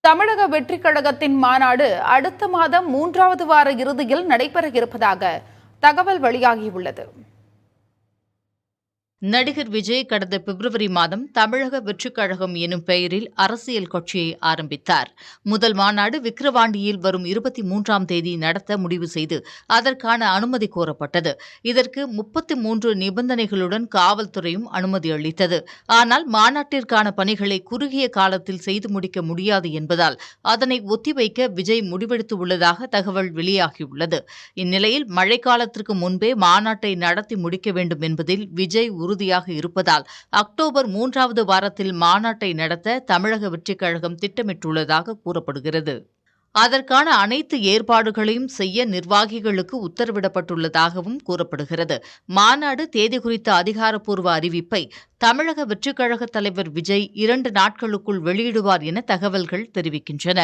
தமிழக வெற்றிக் கழகத்தின் மாநாடு அடுத்த மாதம் 3வது வார இறுதியில் நடைபெற இருப்பதாக தகவல் வெளியாகியுள்ளது. நடிகர் விஜய் கடந்த பிப்ரவரி மாதம் தமிழக வெற்றிக் கழகம் எனும் பெயரில் அரசியல் கட்சியை ஆரம்பித்தார். முதல் மாநாடு விக்கிரவாண்டியில் வரும் 23ஆம் தேதி நடத்த முடிவு செய்து அதற்கான அனுமதி கோரப்பட்டது. இதற்கு 33 நிபந்தனைகளுடன் காவல்துறையும் அனுமதி அளித்தது. ஆனால் மாநாட்டிற்கான பணிகளை குறுகிய காலத்தில் செய்து முடிக்க முடியாது என்பதால் அதனை ஒத்திவைக்க விஜய் முடிவெடுத்துள்ளதாக தகவல் வெளியாகியுள்ளது. இந்நிலையில் மழைக்காலத்திற்கு முன்பே மாநாட்டை நடத்தி முடிக்க வேண்டும் என்பதில் விஜய் உறுதியாக இருப்பதால் அக்டோபர் 3வது வாரத்தில் மாநாட்டை நடத்த தமிழக வெற்றிக் கழகம் திட்டமிட்டுள்ளதாக கூறப்படுகிறது. அதற்கான அனைத்து ஏற்பாடுகளையும் செய்ய நிர்வாகிகளுக்கு உத்தரவிடப்பட்டுள்ளதாகவும் கூறப்படுகிறது. மாநாடு தேதி குறித்த அதிகாரப்பூர்வ அறிவிப்பை தமிழக வெற்றிக் கழக தலைவர் விஜய் 2 நாட்களுக்குள் வெளியிடுவார் என தகவல்கள் தெரிவிக்கின்றன.